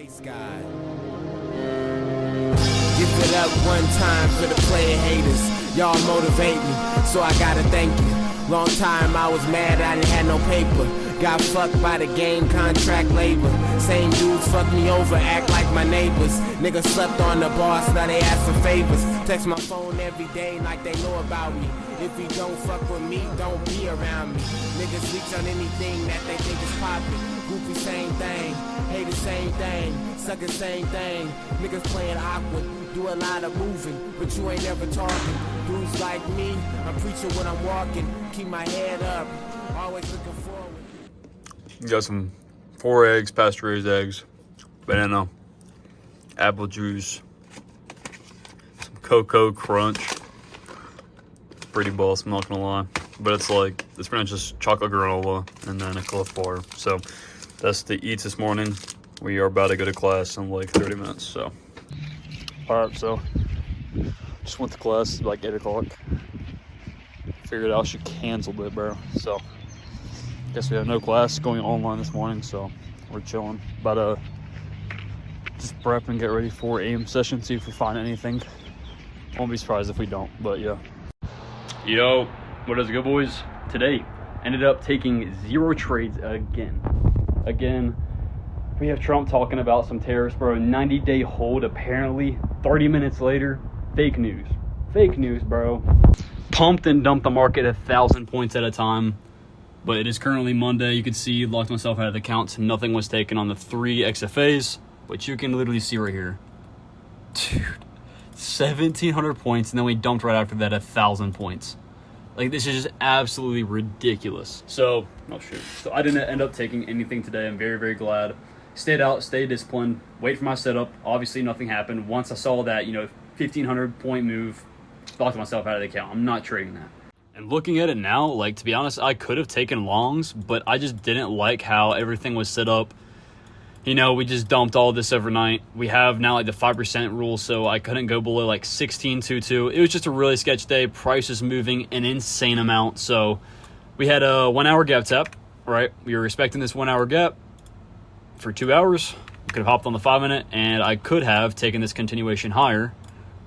Space God. Give it up one time for the player haters. Y'all motivate me, so I gotta thank you. Long time I was mad I didn't have no paper. Got fucked by the game, contract labor. Same dudes fuck me over, act like my neighbors. Niggas slept on the boss, now they ask for favors. Text my phone every day like they know about me. If you don't fuck with me, don't be around me. Niggas reach on anything that they think is poppin'. Goofy same thing, hate the same thing, sucker same thing. Niggas playing awkward, do a lot of moving, but you ain't never talking. Dudes like me, I'm preaching when I'm walking. Keep my head up, always looking forward. Got some 4 eggs, pasture-raised eggs, banana, apple juice, some Cocoa Crunch. Pretty boss, I'm not gonna lie. But it's pretty much just chocolate granola and then a Cliff Bar. So that's the eats this morning. We are about to go to class in like 30 minutes, so. All right, so just went to class like 8 o'clock. Figured out she canceled it, bro. So guess we have no class going online this morning, so we're chilling. About to just prep and get ready for aim session, see if we find anything. Won't be surprised if we don't, but yeah. Yo, what is good, boys? Today, ended up taking 0 trades again. Again, we have Trump talking about some tariffs, bro. 90-day hold, apparently. 30 minutes later, fake news. Fake news, bro. Pumped and dumped the market 1,000 points at a time. But it is currently Monday. You can see, locked myself out of the accounts. Nothing was taken on the 3 XFAs, but you can literally see right here. Dude, 1,700 points, and then we dumped right after that 1,000 points. Like, this is just absolutely ridiculous. So, oh shoot. So I didn't end up taking anything today. I'm very, very glad. Stayed out, stayed disciplined, wait for my setup. Obviously, nothing happened. Once I saw that, 1,500 point move, locked myself out of the account. I'm not trading that. And looking at it now, like, to be honest, I could have taken longs, but I just didn't like how everything was set up. We just dumped all this overnight. We have now like the 5% rule, so I couldn't go below like 16.22. It was just a really sketch day. Price is moving an insane amount. So we had a 1 hour gap tap, right? We were expecting this 1 hour gap for 2 hours. We could have hopped on the 5 minute, and I could have taken this continuation higher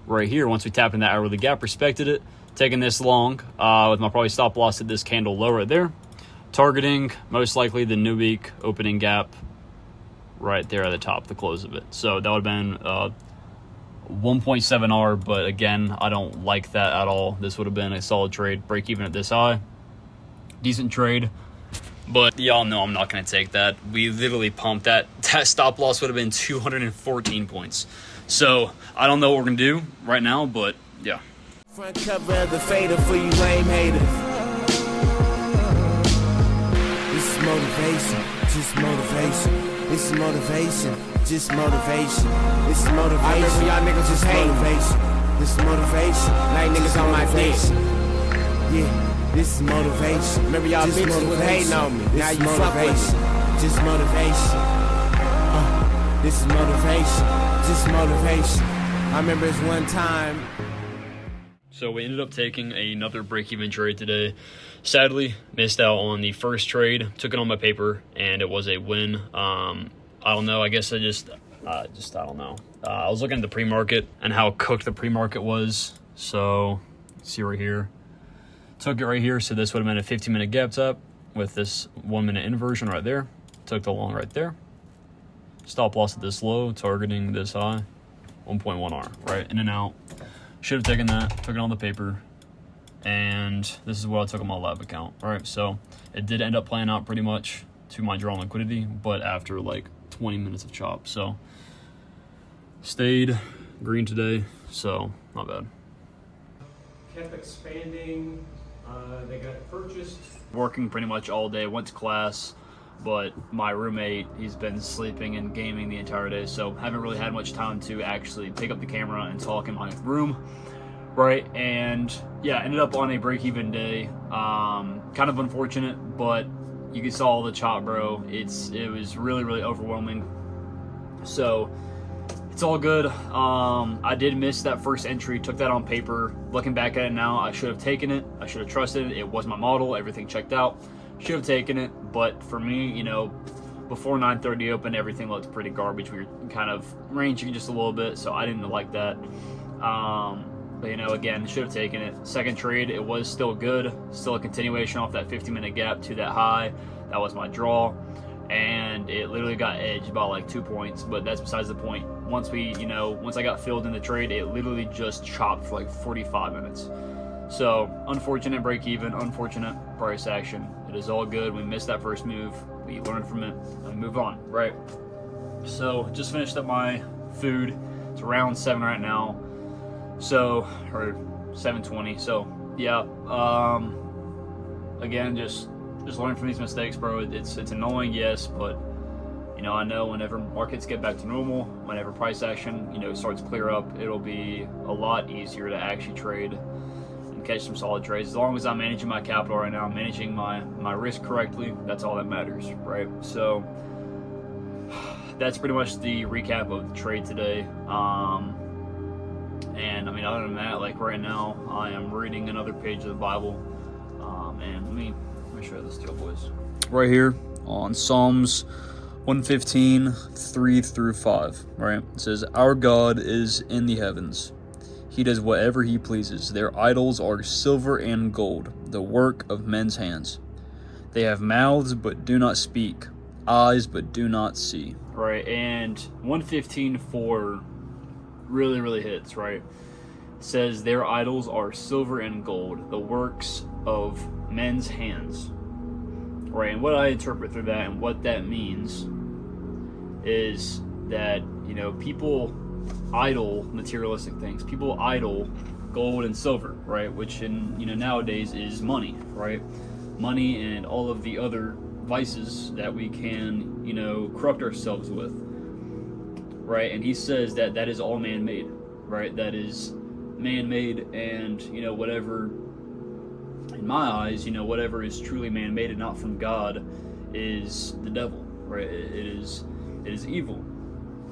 right here. Once we tapped in that hourly gap, respected it, taking this long with my probably stop loss at this candle low right there. Targeting most likely the new week opening gap right there at the top, the close of it. So that would have been 1.7R, but again, I don't like that at all. This would have been a solid trade, break even at this high. Decent trade, but y'all know I'm not going to take that. We literally pumped that. That stop loss would have been 214 points. So I don't know what we're going to do right now, but yeah. Front cover of the fader for you lame haters. This is motivation, just motivation. This is motivation, just motivation. This is motivation. I remember y'all niggas just motivation. This is motivation. Now niggas on my dick. Yeah, this is motivation. Remember y'all bitches was hating on me. Now you fuck with me. Just motivation. This is motivation, just motivation. I remember this one time. So we ended up taking another break-even trade today. Sadly, missed out on the first trade. Took it on my paper, and it was a win. I don't know. I guess I don't know. I was looking at the pre-market and how cooked the pre-market was. So, see right here. Took it right here. So this would have been a 15-minute gap tap with this 1-minute inversion right there. Took the long right there. Stop loss at this low, targeting this high. 1.1R, right? In and out. Should have taken that, took it on the paper, and this is what I took on my live account. All right, so it did end up playing out pretty much to my drawn liquidity, but after like 20 minutes of chop. So stayed green today, so not bad. Kept expanding. They got purchased. Working pretty much all day, went to class, but my roommate, he's been sleeping and gaming the entire day, so haven't really had much time to actually pick up the camera and talk in my room, right? And yeah, ended up on a break-even day. Kind of unfortunate, but you can saw all the chop, bro. It was really, really overwhelming. So it's all good. I did miss that first entry, took that on paper. Looking back at it now, I should have taken it. I should have trusted it. It was my model, everything checked out. Should have taken it, but for me, before 9:30 open, everything looked pretty garbage. We were kind of ranging just a little bit, so I didn't like that. But, you know, again, should have taken it. Second trade, it was still good. Still a continuation off that 50-minute gap to that high. That was my draw. And it literally got edged by like 2 points, but that's besides the point. Once I got filled in the trade, it literally just chopped for like 45 minutes. So, unfortunate break even, unfortunate price action. It is all good. We missed that first move. We learned from it, and we move on, right? So, just finished up my food. It's around 7 right now. So, or 7:20. So, yeah. Again, just learn from these mistakes, bro. It's annoying, yes, but you know, I know whenever markets get back to normal, whenever price action, you know, starts to clear up, it'll be a lot easier to actually trade and catch some solid trades. As long as I'm managing my capital right now, I'm managing my risk correctly, that's all that matters, right? So that's pretty much the recap of the trade today. And I mean, other than that, like right now, I am reading another page of the Bible. And let me show you this deal, boys. Right here on Psalms 115, 3-5, right? It says, "Our God is in the heavens. He does whatever he pleases. Their idols are silver and gold, the work of men's hands. They have mouths but do not speak, eyes but do not see." Right, and 115:4 really, really hits, right? It says, "Their idols are silver and gold, the works of men's hands." Right, and what I interpret through that and what that means is that, you know, people idol materialistic things. People idol gold and silver, right? Which in, you know, nowadays is money, right? Money and all of the other vices that we can, you know, corrupt ourselves with, right? And he says that that is all man-made, right? That is man-made, and, you know, whatever, in my eyes, you know, whatever is truly man-made and not from God is the devil, right? It is evil,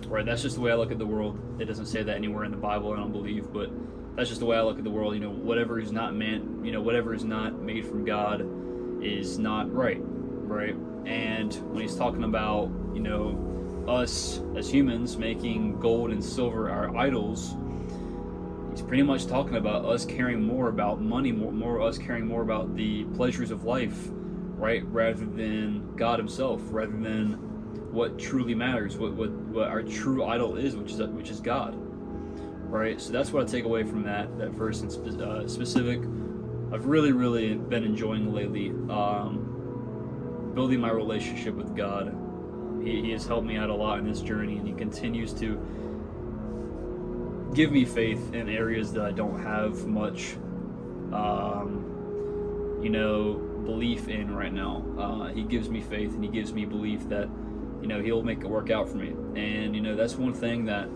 right? That's just the way I look at the world. It doesn't say that anywhere in the Bible, I don't believe, but that's just the way I look at the world. You know, whatever is not whatever is not made from God is not right, right? And when he's talking about, you know, us as humans making gold and silver our idols, he's pretty much talking about us caring more about money, more us caring more about the pleasures of life, right, rather than God himself, rather than what truly matters, what our true idol is, which is God, right? So that's what I take away from that verse in specific. I've really been enjoying lately, building my relationship with God. He has helped me out a lot in this journey, and he continues to give me faith in areas that I don't have much, you know, belief in right now. He gives me faith, and he gives me belief that, you know, he'll make it work out for me. And, you know, that's one thing that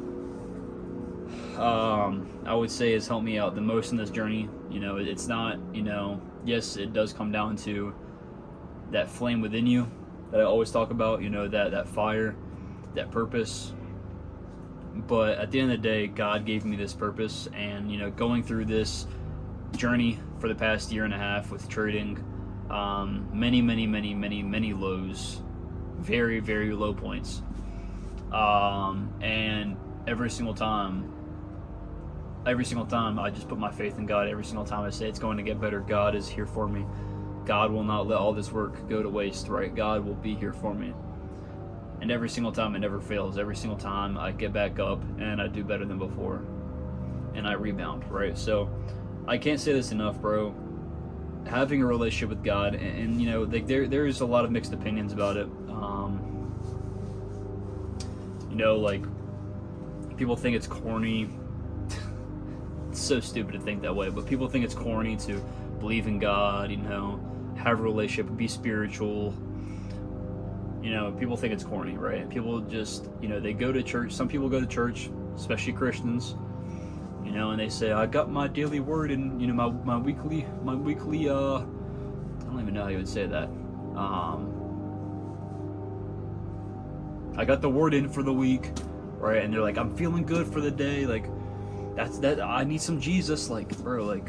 I would say has helped me out the most in this journey. You know, it's not, you know, yes, it does come down to that flame within you that I always talk about, you know, that fire, that purpose. But at the end of the day, God gave me this purpose, and, you know, going through this journey for the past year and a half with trading, many lows, very low points, and every single time I just put my faith in God. Every single time I say it's going to get better, God is here for me. God will not let all this work go to waste, right? God will be here for me. And every single time it never fails. Every single time I get back up and I do better than before, and I rebound, right? So I can't say this enough, bro. Having a relationship with God, and you know, there's a lot of mixed opinions about it. You know, like, people think it's corny. It's so stupid to think that way, but people think it's corny to believe in God, you know, have a relationship, be spiritual. You know, people think it's corny, right? People just, you know, they go to church. Some people go to church, especially Christians, you know, and they say, I got my daily word and, you know, my weekly, I don't even know how you would say that. I got the word in for the week, right? And they're like, I'm feeling good for the day. Like, that. I need some Jesus. Like, bro, like,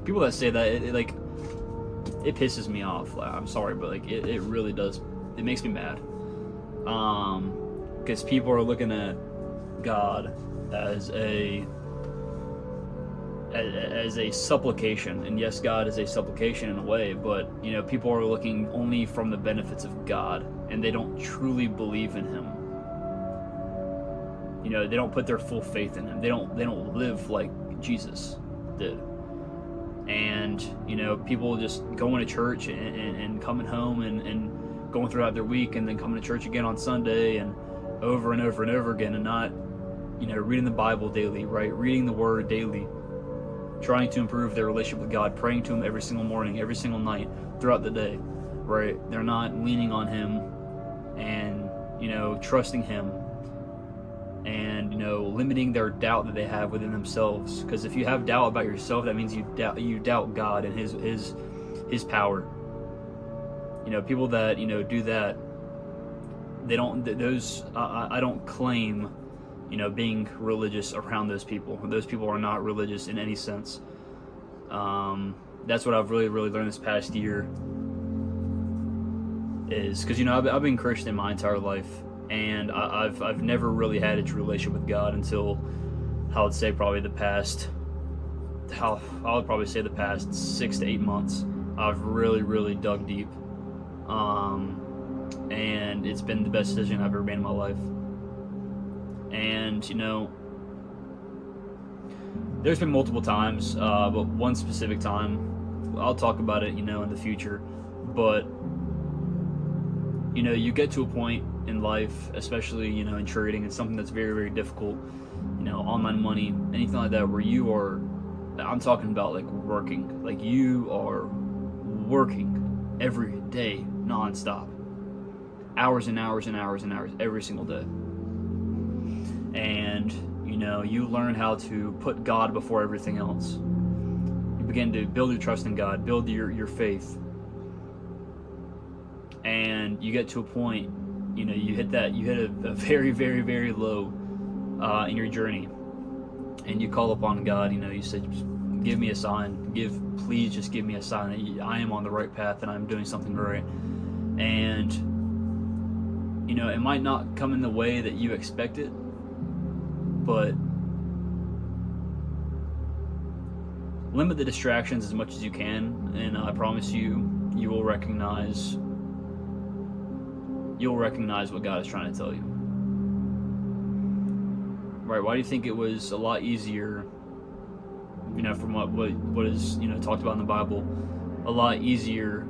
people that say that, it pisses me off. Like, I'm sorry, but like, it really does it makes me mad. Because people are looking at God as a supplication, and yes, God is a supplication in a way, but you know, people are looking only from the benefits of God, and they don't truly believe in Him. You know, they don't put their full faith in Him. They don't live like Jesus did. And you know, people just going to church and coming home and going throughout their week, and then coming to church again on Sunday, and over and over and over again, and not, you know, reading the Bible daily, right? Reading the Word daily, trying to improve their relationship with God, praying to Him every single morning, every single night, throughout the day, right? They're not leaning on Him and, you know, trusting Him, and, you know, limiting their doubt that they have within themselves. Because if you have doubt about yourself, that means you doubt God and His power. You know, people that, you know, do that, they don't, those, I don't claim, you know, being religious around those people. Those people are not religious in any sense. That's what I've really learned this past year, is because, you know, I've been Christian my entire life, and I've never really had a true relationship with God until, I would say, probably the past 6 to 8 months. I've really dug deep, and it's been the best decision I've ever made in my life. And, you know, there's been multiple times, but one specific time, I'll talk about it, you know, in the future. But, you know, you get to a point in life, especially, you know, in trading, it's something that's very difficult, you know, online money, anything like that, where you are, I'm talking about like working, like you are working every day, nonstop, hours and hours every single day. And, you know, you learn how to put God before everything else. You begin to build your trust in God, build your faith. And you get to a point, you know, you hit a very low in your journey. And you call upon God, you know, you said, give me a sign. Please just give me a sign that I am on the right path and I'm doing something right. And, you know, it might not come in the way that you expect it, but limit the distractions as much as you can, and I promise you, you will recognize what God is trying to tell you. Right? Why do you think it was a lot easier, you know, from what is, you know, talked about in the Bible, a lot easier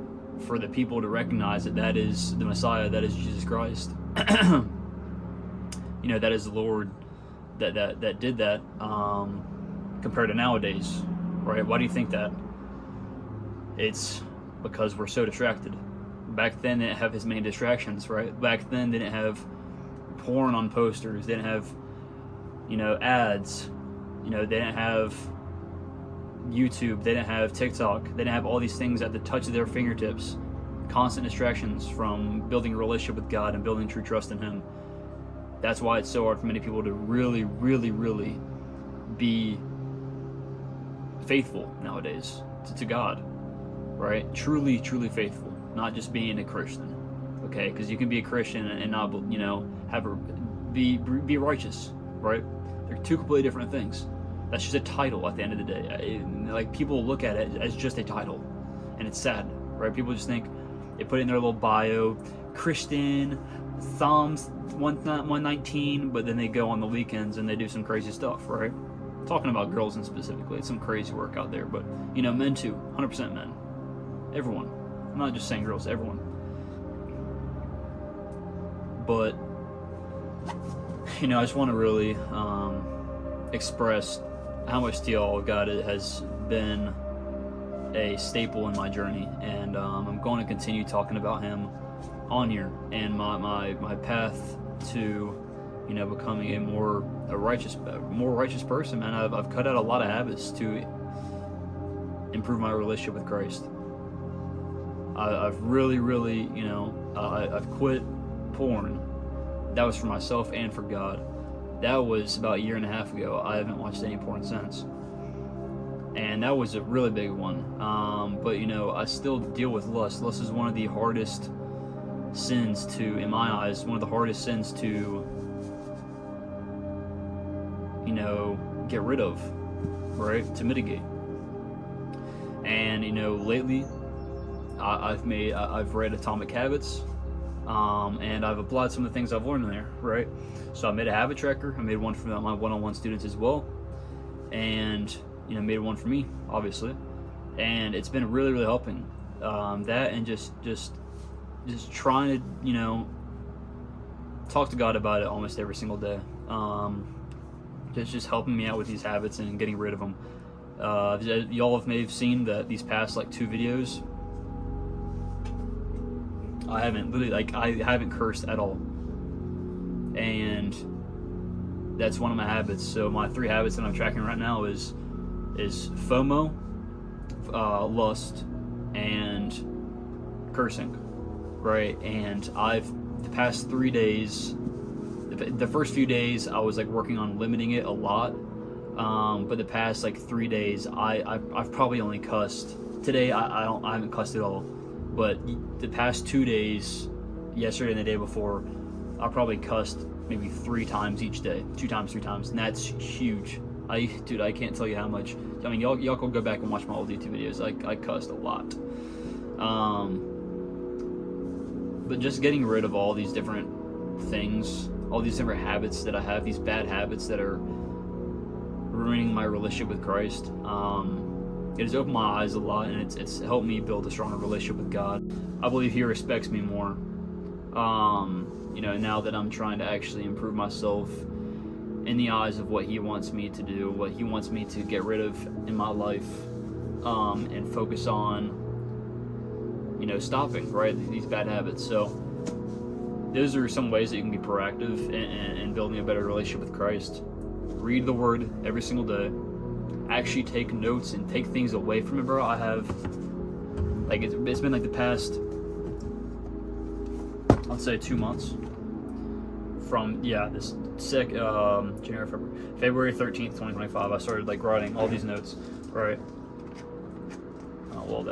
for the people to recognize that is the Messiah, that is Jesus Christ. You know, that is the Lord that did that, compared to nowadays, right? Why do you think that? It's because we're so distracted. Back then, they didn't have as many distractions, right? Back then, they didn't have porn on posters. They didn't have, you know, ads. You know, they didn't have YouTube. They didn't have TikTok. They didn't have all these things at the touch of their fingertips. Constant distractions from building a relationship with God and building true trust in Him. That's why it's so hard for many people to really be faithful nowadays to God, right? Truly faithful, not just being a Christian, okay? Because you can be a Christian and not, you know, be righteous, right? They're two completely different things. That's just a title at the end of the day. Like, people look at it as just a title, and it's sad, right? People just think, they put it in their little bio, Christian, Psalms 119, but then they go on the weekends and they do some crazy stuff, right? Talking about girls in specifically, it's some crazy work out there, but, you know, men too, 100% men. Everyone. I'm not just saying girls, everyone. But, you know, I just want to really express how much to y'all God has been a staple in my journey, and I'm going to continue talking about Him on here, and my path to, you know, becoming a more righteous person, man. I've cut out a lot of habits to improve my relationship with Christ. I've really, you know, I've quit porn. That was for myself and for God. That was about a year and a half ago. I haven't watched any porn since. And that was a really big one. But, you know, I still deal with lust. Lust is one of the hardest sins to, in my eyes, one of the hardest sins to, you know, get rid of, right? To mitigate. And, you know, lately, I've read Atomic Habits, and I've applied some of the things I've learned in there, right? So I made a habit tracker. I made one for my one-on-one students as well, and, you know, made one for me, obviously, and it's been really, really helping. That and just trying to, you know, talk to God about it almost every single day. Just helping me out with these habits and getting rid of them. Y'all may have seen that these past like 2 videos, I haven't cursed at all, and that's one of my habits. So my 3 habits that I'm tracking right now is FOMO, lust, and cursing, right? And the past 3 days, the first few days I was like working on limiting it a lot, but the past like 3 days I've probably only cussed. Today I haven't cussed at all, but the past 2 days, yesterday and the day before, I probably cussed maybe 3 times each day, 2 times, 3 times, and that's huge. I can't tell you how much. I mean, y'all can go back and watch my old YouTube videos. I cussed a lot. But just getting rid of all these different things, all these different habits that I have, these bad habits that are ruining my relationship with Christ. It has opened my eyes a lot, and it's helped me build a stronger relationship with God. I believe He respects me more. You know, now that I'm trying to actually improve myself in the eyes of what He wants me to do, what He wants me to get rid of in my life, and focus on, you know, stopping, right, these bad habits. So those are some ways that you can be proactive in building a better relationship with Christ. Read the Word every single day. Actually take notes and take things away from it, bro. I have, like, it's been like the past, I'd say 2 months from, this February 13th, 2025, I started like writing all these notes, right? Oh, well,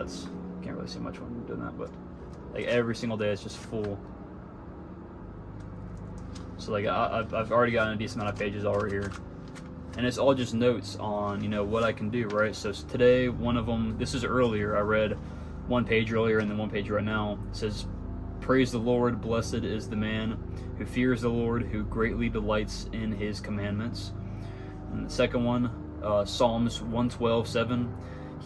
can't really see much when I'm doing that, but like every single day it's just full. So like I've already gotten a decent amount of pages already here, and it's all just notes on, you know, what I can do, right? So today, one of them, this is earlier, I read 1 page earlier and then 1 page right now. It says, "Praise the Lord, blessed is the man who fears the Lord, who greatly delights in His commandments." And the second one, Psalms 112:7,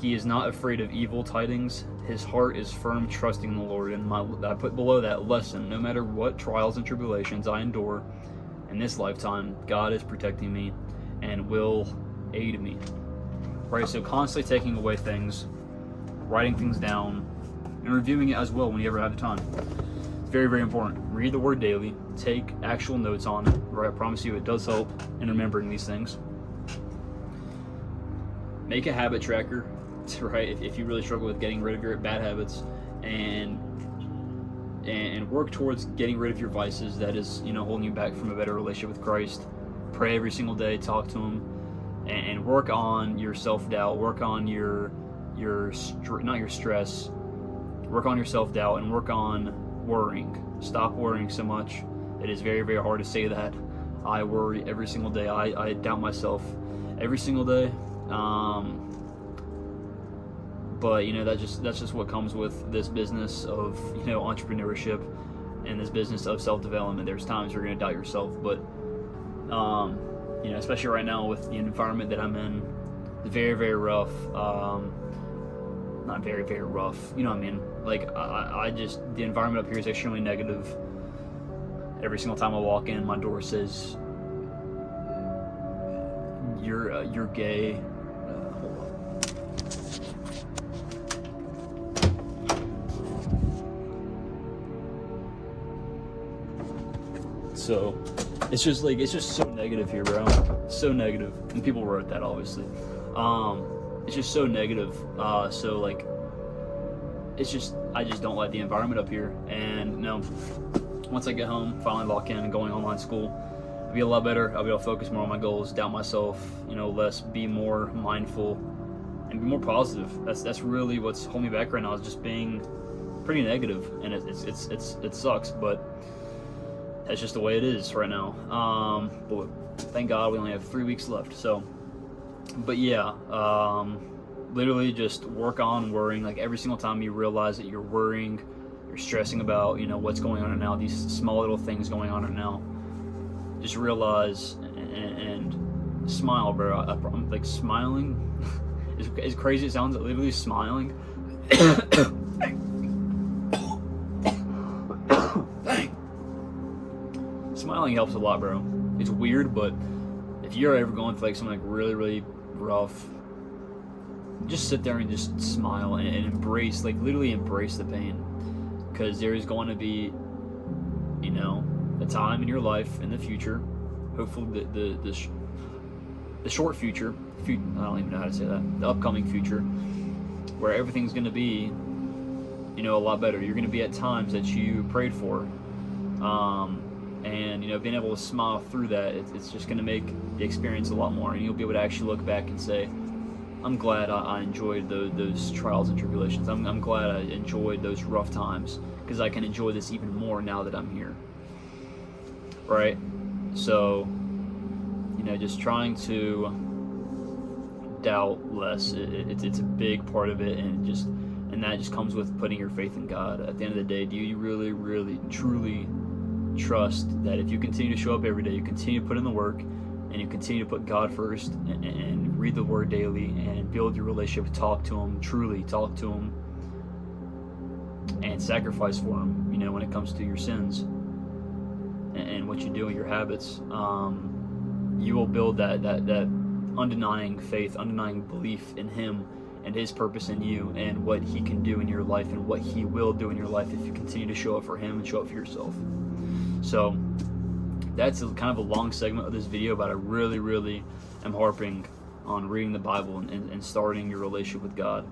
"He is not afraid of evil tidings. His heart is firm, trusting in the Lord." And I put below that lesson: no matter what trials and tribulations I endure in this lifetime, God is protecting me and will aid me. Right? So constantly taking away things, writing things down, and reviewing it as well when you ever have the time. It's very, very important. Read the Word daily. Take actual notes on it. Right? I promise you it does help in remembering these things. Make a habit tracker, right? If you really struggle with getting rid of your bad habits, and work towards getting rid of your vices that is, you know, holding you back from a better relationship with Christ. Pray every single day, talk to Him, and work on your self-doubt, work on not your stress, work on your self-doubt, and work on worrying. Stop worrying so much. It is very, very hard to say that. I worry every single day. I doubt myself every single day. But you know, that's just what comes with this business of, you know, entrepreneurship and this business of self-development. There's times you're going to doubt yourself, but you know, especially right now with the environment that I'm in, it's very, very rough. Not very, very rough. You know what I mean? Like the environment up here is extremely negative. Every single time I walk in, my door says, "You're gay." Hold on. So it's just so negative here, bro. So negative, and people wrote that, obviously. It's just so negative. So like, I just don't like the environment up here. And you know, once I get home, finally lock in and going online school, I'll be a lot better. I'll be able to focus more on my goals, doubt myself, you know, less, be more mindful, and be more positive. That's really what's holding me back right now, is just being pretty negative, and it sucks, but that's just the way it is right now. But thank God we only have 3 weeks left. So, but yeah, literally just work on worrying. Like every single time you realize that you're worrying, you're stressing about, you know, what's going on right now, these small little things going on right now, just realize and smile, bro. I'm like smiling. As crazy as it sounds, literally smiling. Smiling helps a lot, bro. It's weird, but if you're ever going through like something like really, really rough, just sit there and just smile and embrace, like literally embrace the pain, because there is going to be, you know, a time in your life in the future, hopefully the short future, I don't even know how to say that, the upcoming future, where everything's going to be, you know, a lot better. You're going to be at times that you prayed for, and, you know, being able to smile through that, it's just going to make the experience a lot more, and you'll be able to actually look back and say, I'm glad I enjoyed those trials and tribulations. I'm glad I enjoyed those rough times, because I can enjoy this even more now that I'm here, right? So, you know, just trying to doubt less. It's a big part of it, and that just comes with putting your faith in God. At the end of the day, do you really, really, truly trust that if you continue to show up every day, you continue to put in the work, and you continue to put God first, and read the Word daily, and build your relationship, talk to Him, truly talk to Him, and sacrifice for Him, you know, when it comes to your sins and what you do in your habits, you will build that undenying faith, undenying belief in Him and His purpose in you, and what He can do in your life, and what He will do in your life if you continue to show up for Him and show up for yourself. So that's kind of a long segment of this video, but I really, really am harping on reading the Bible and starting your relationship with God.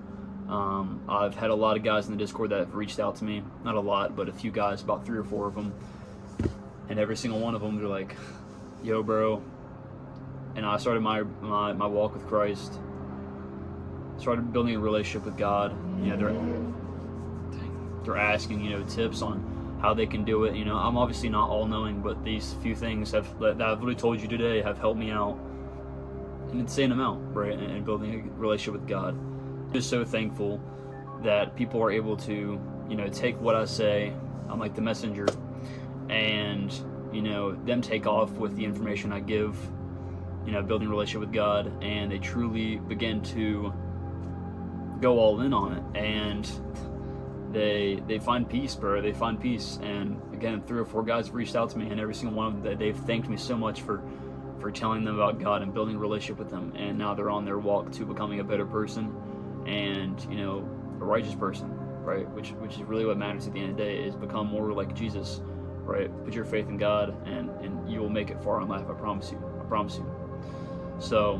I've had a lot of guys in the Discord that have reached out to me, not a lot, but a few guys, about 3 or 4 of them, and every single one of them, they're like, yo, bro, and I started my walk with Christ, started building a relationship with God. You know, they're asking, you know, tips on how they can do it. You know, I'm obviously not all-knowing, but these few things that I've literally told you today have helped me out an insane amount, right, and building a relationship with God. I'm just so thankful that people are able to, you know, take what I say, I'm like the messenger, and, you know, them take off with the information I give, you know, building a relationship with God, and they truly begin to go all in on it, and they find peace, bro. They find peace. And again, 3 or 4 guys have reached out to me, and every single one of them, they've thanked me so much for telling them about God and building a relationship with Him. And now they're on their walk to becoming a better person, and, you know, a righteous person, right? Which is really what matters at the end of the day, is become more like Jesus, right? Put your faith in God, and you will make it far in life. I promise you. I promise you. So,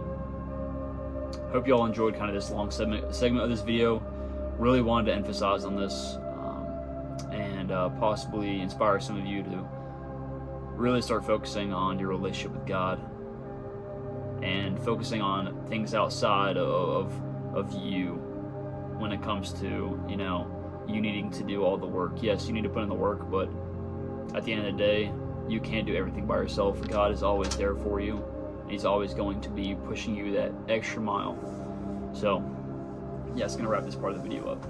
hope you all enjoyed kind of this long segment of this video. Really wanted to emphasize on this, and possibly inspire some of you to really start focusing on your relationship with God, and focusing on things outside of you when it comes to, you know, you needing to do all the work. Yes, you need to put in the work, but at the end of the day, you can't do everything by yourself. God is always there for you, and He's always going to be pushing you that extra mile. So, yeah, it's going to wrap this part of the video up.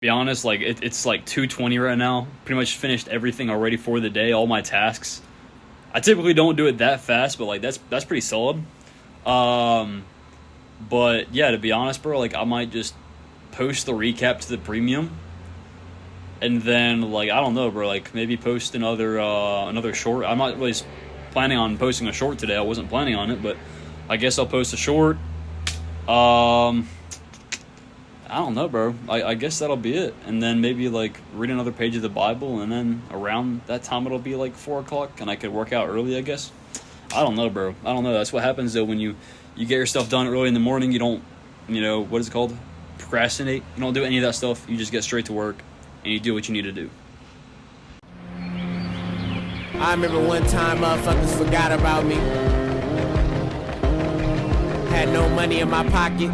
Be honest, like it's like 2:20 right now. Pretty much finished everything already for the day, all my tasks. I typically don't do it that fast, but like that's pretty solid. But yeah, to be honest, bro, like I might just post the recap to the premium, and then like I don't know, bro, like maybe post another short. I'm not really planning on posting a short today. I wasn't planning on it, but I guess I'll post a short. I don't know, bro. I guess that'll be it. And then maybe like read another page of the Bible, and then around that time it'll be like 4 o'clock, and I could work out early, I guess. I don't know, bro. I don't know. That's what happens though when you get your stuff done early in the morning. You don't, what is it called? Procrastinate. You don't do any of that stuff. You just get straight to work, and you do what you need to do. I remember one time motherfuckers forgot about me. Had no money in my pocket.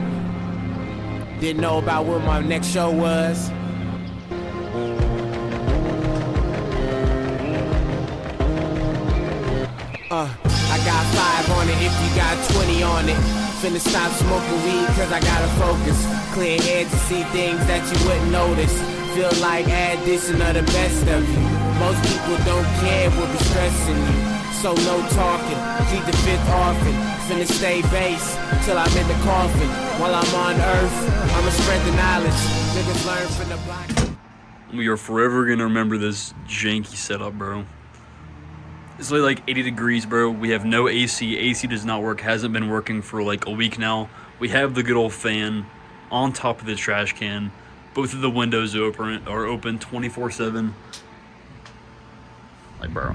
Didn't know about what my next show was. I got 5 on it if you got 20 on it. Finna stop smoking weed cause I gotta focus. Clear head to see things that you wouldn't notice. Feel like addition of the best of you. Most people don't care what be stressing you. So no talking, keep the fifth orphan. Finna stay base till I'm in the coffin. While I'm on earth, I'ma spread the knowledge. Niggas learn from the block. We are forever gonna remember this janky setup, bro. It's literally like 80 degrees, bro. We have no AC. AC does not work. Hasn't been working for like a week now. We have the good old fan on top of the trash can. Both of the windows are open 24/7. Like, bro,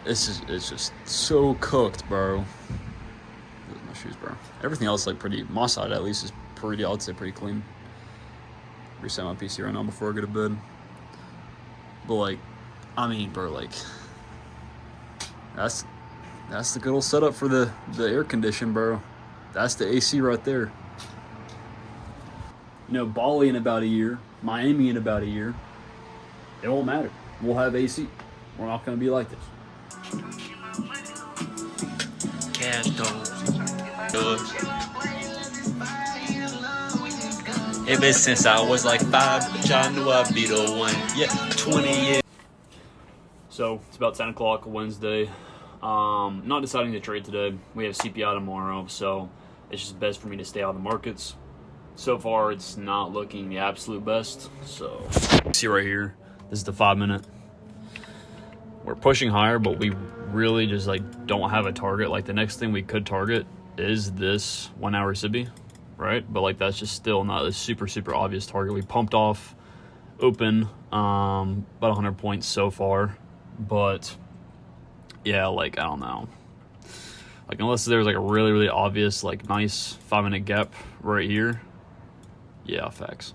it's just so cooked, bro. My shoes, bro. Everything else like pretty. My side at least is pretty. I'd say pretty clean. Reset my PC right now before I go to bed. But like, I mean, bro, like, that's the good old setup for the air condition, bro. That's the AC right there. Bali in about a year, Miami in about a year. It won't matter. We'll have AC. We're not gonna be like this. Ever since I was like 5, y'all knew I'd be the one. Yeah, 20 years. So it's about 10 o'clock Wednesday. Not deciding to trade today. We have CPI tomorrow, so it's just best for me to stay out of the markets. So far, it's not looking the absolute best. So see right here, this is the 5-minute. We're pushing higher, but we really just like don't have a target. Like the next thing we could target is this 1 hour SIBI, right? But like that's just still not a super obvious target. We pumped off open about 100 points so far, but yeah, like I don't know. Like unless there's like a really obvious like nice 5-minute gap right here. Yeah, facts.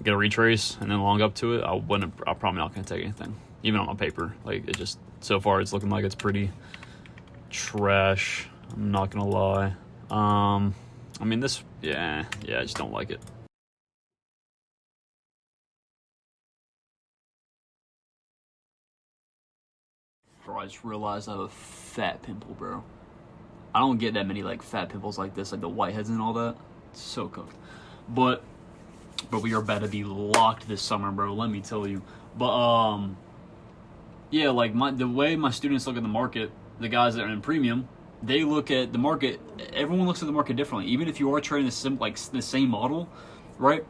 Get a retrace and then long up to it. I'm probably not gonna take anything, even on my paper. Like it just so far it's looking like it's pretty trash. I'm not gonna lie. I mean this, yeah, I just don't like it. Bro, I just realized I have a fat pimple, bro. I don't get that many like fat pimples like this, like the whiteheads and all that. It's so cooked. But we are about to be locked this summer, bro. Let me tell you. But yeah, like the way my students look at the market, the guys that are in premium, they look at the market. Everyone looks at the market differently. Even if you are trading the same model, right?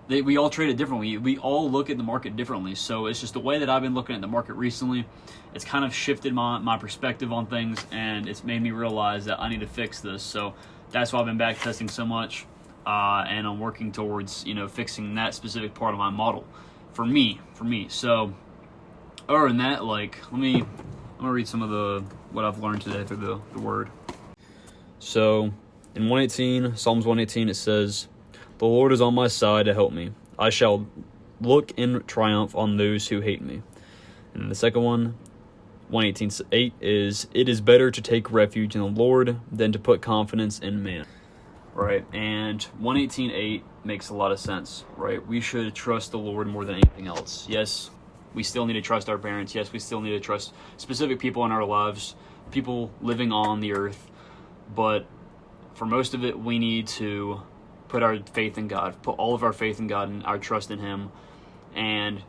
We all trade it differently. We all look at the market differently. So it's just the way that I've been looking at the market recently. It's kind of shifted my perspective on things, and it's made me realize that I need to fix this. So that's why I've been back testing so much. And I'm working towards, fixing that specific part of my model for me. So other than that, like, I'm gonna read some of what I've learned today through the word. So in 118, Psalms 118, it says, "The Lord is on my side to help me. I shall look in triumph on those who hate me." And the second one, 118:8 is, "It is better to take refuge in the Lord than to put confidence in man." Right, and 118:8 makes a lot of sense, right? We should trust the Lord more than anything else. Yes, we still need to trust our parents. Yes, we still need to trust specific people in our lives, people living on the earth. But for most of it, we need to put our faith in God, put all of our faith in God and our trust in Him. And,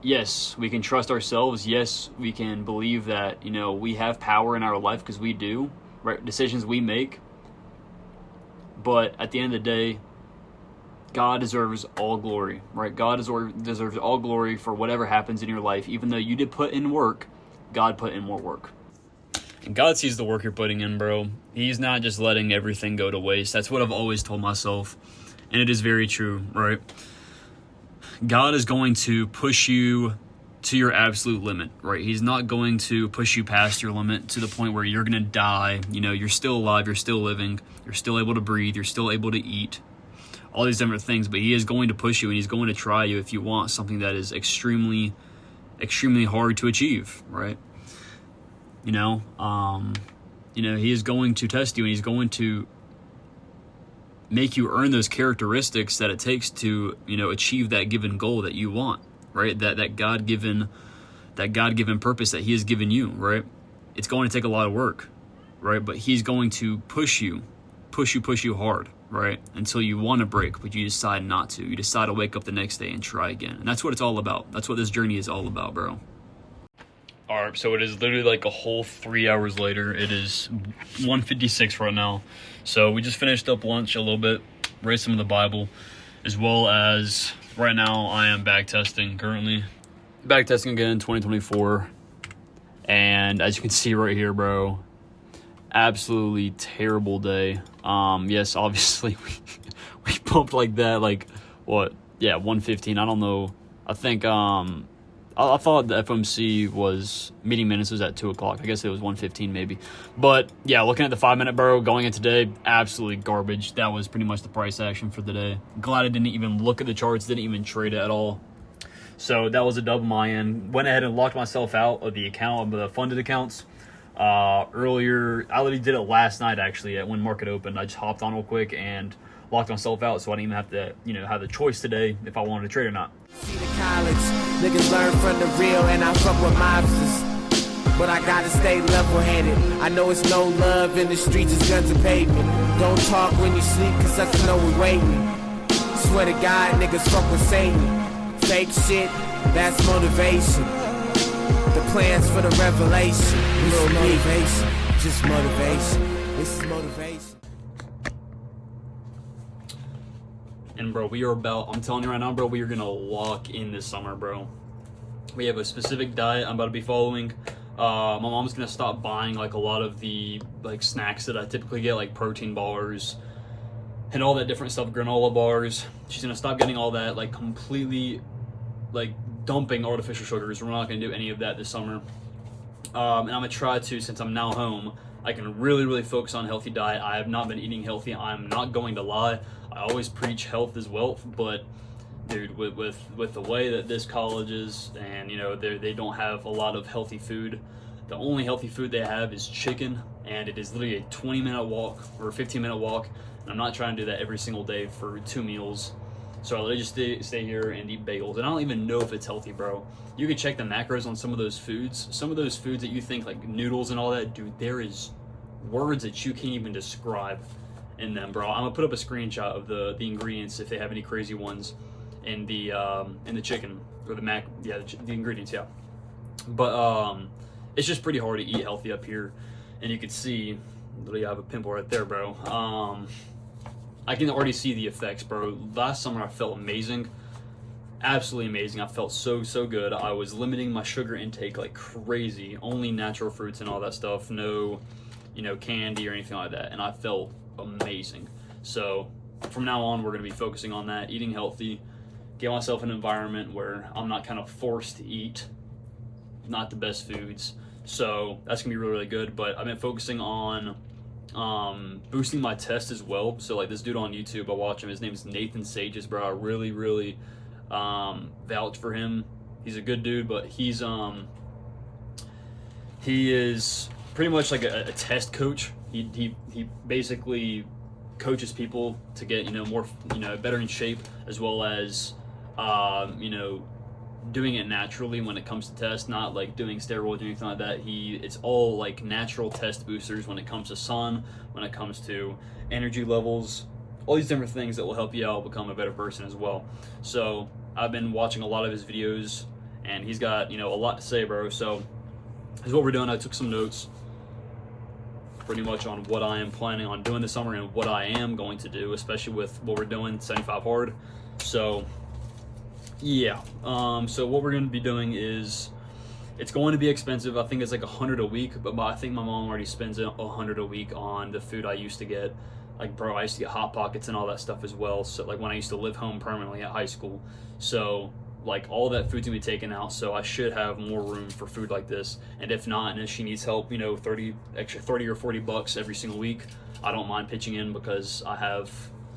yes, we can trust ourselves. Yes, we can believe that, we have power in our life because we do, right? Decisions we make. But at the end of the day, God deserves all glory, right? God deserves all glory for whatever happens in your life. Even though you did put in work, God put in more work. And God sees the work you're putting in, bro. He's not just letting everything go to waste. That's what I've always told myself. And it is very true, right? God is going to push you to your absolute limit, right? He's not going to push you past your limit to the point where you're going to die. You know, you're still alive, you're still living, you're still able to breathe, you're still able to eat, all these different things. But he is going to push you, and he's going to try you if you want something that is extremely, extremely hard to achieve, right? You know, he is going to test you, and he's going to make you earn those characteristics that it takes to, achieve that given goal that you want, right? That God-given purpose that he has given you, right? It's going to take a lot of work, right? But he's going to push you hard, right? Until you want to break, but you decide not to. You decide to wake up the next day and try again. And that's what it's all about. That's what this journey is all about, bro. All right, so it is literally like a whole 3 hours later. It is 1:56 right now. So we just finished up lunch a little bit, read some of the Bible, as well as right now I am back testing currently. Back testing again, 2024. And as you can see right here, bro, absolutely terrible day. Yes, obviously we pumped like that, like what? Yeah, 1:15. I don't know. I think I thought the FOMC was meeting minutes was at 2:00. I guess it was 1:15 maybe. But yeah, looking at the 5-minute bro going in today, absolutely garbage. That was pretty much the price action for the day. Glad I didn't even look at the charts, didn't even trade it at all. So that was a dub on my end. Went ahead and locked myself out of the account, of the funded accounts. Earlier, I literally did it last night actually when market opened. I just hopped on real quick and locked myself out, so I didn't even have to, have the choice today if I wanted to trade or not. See the college, niggas learn from the real, and I fuck with mobsters. But I gotta stay level-headed. I know it's no love in the streets, it's guns and pavement. Don't talk when you sleep, cause that's know we're waiting. Swear to God, niggas fuck with Satan. Fake shit, that's motivation. The plans for the revelation. This is motivation, just motivation. This is motivation. And bro, I'm telling you right now, bro, we are gonna lock in this summer, bro. We have a specific diet I'm about to be following. My mom's gonna stop buying like a lot of the like snacks that I typically get, like protein bars and all that different stuff, granola bars. She's gonna stop getting all that, like completely like dumping artificial sugars. We're not gonna do any of that this summer. And I'm gonna try to, since I'm now home, I can really, really focus on healthy diet. I have not been eating healthy. I'm not going to lie. I always preach health is wealth, but dude, with the way that this college is, and they don't have a lot of healthy food. The only healthy food they have is chicken, and it is literally a 20-minute walk or a 15-minute walk. And I'm not trying to do that every single day for 2 meals. So I literally just stay here and eat bagels. And I don't even know if it's healthy, bro. You can check the macros on some of those foods. Some of those foods that you think like noodles and all that, dude, there is words that you can't even describe in them, bro. I'm gonna put up a screenshot of the ingredients if they have any crazy ones in the chicken or the ingredients, yeah. But it's just pretty hard to eat healthy up here, and you can see literally I have a pimple right there, bro. I can already see the effects, bro. Last summer I felt amazing, absolutely amazing. I felt so good. I was limiting my sugar intake like crazy, only natural fruits and all that stuff, no candy or anything like that, and I felt amazing. So from now on, we're going to be focusing on that, eating healthy, get myself an environment where I'm not kind of forced to eat not the best foods. So that's going to be really, really good. But I've been focusing on boosting my test as well. So like this dude on YouTube, I watch him. His name is Nathan Sages, bro. I really, really vouch for him. He's a good dude, but he is pretty much like a test coach. He basically coaches people to get more better in shape, as well as doing it naturally when it comes to tests, not like doing steroids or anything like that. It's all like natural test boosters when it comes to sun, when it comes to energy levels, all these different things that will help you out become a better person as well. So I've been watching a lot of his videos, and he's got a lot to say, bro. So here's what we're doing. I took some notes pretty much on what I am planning on doing this summer and what I am going to do, especially with what we're doing 75 hard. So yeah, so what we're going to be doing is it's going to be expensive. I think it's like $100 a week, but I think my mom already spends $100 a week on the food I used to get. Like, bro, I used to get Hot Pockets and all that stuff as well. So, like, when I used to live home permanently at high school. So, like, all that food's gonna be taken out. So I should have more room for food like this. And if not, and if she needs help, you know, 30 or $40 every single week, I don't mind pitching in, because I have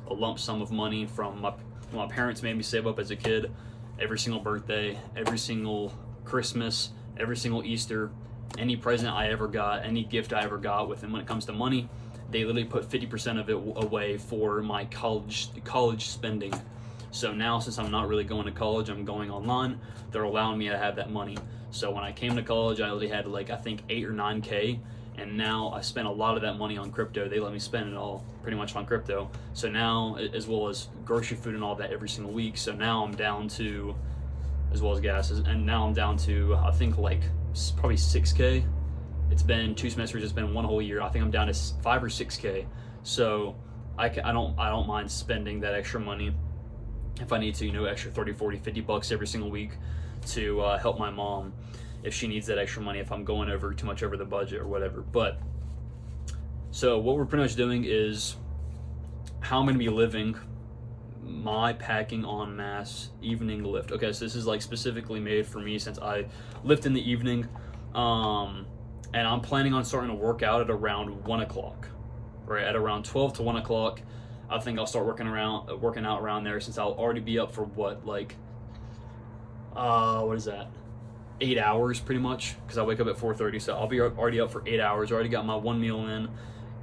a lump sum of money from my parents made me save up as a kid. Every single birthday, every single Christmas, every single Easter, any present I ever got, any gift I ever got with them when it comes to money, they literally put 50% of it away for my college spending. So now, since I'm not really going to college, I'm going online, they're allowing me to have that money. So when I came to college, I only had like, I think 8 or 9K, and now I spent a lot of that money on crypto. They let me spend it all pretty much on crypto. So now, as well as grocery food and all that every single week. So now I'm down to, as well as gas, and now I'm down to, I think, like probably 6K. It's been 2 semesters, it's been 1 whole year. I think I'm down to 5 or 6K. So I don't mind spending that extra money if I need to, you know, extra 30, 40, $50 every single week to help my mom if she needs that extra money, if I'm going over too much over the budget or whatever. But so what we're pretty much doing is how I'm going to be living my packing en masse evening lift. Okay, so this is like specifically made for me, since I lift in the evening, and I'm planning on starting to work out at around 1 o'clock, right? At around 12 to 1 o'clock, I think I'll start working out around there, since I'll already be up for what is that? 8 hours pretty much, because I wake up at 4:30, so I'll be already up for 8 hours. Already got my 1 meal in,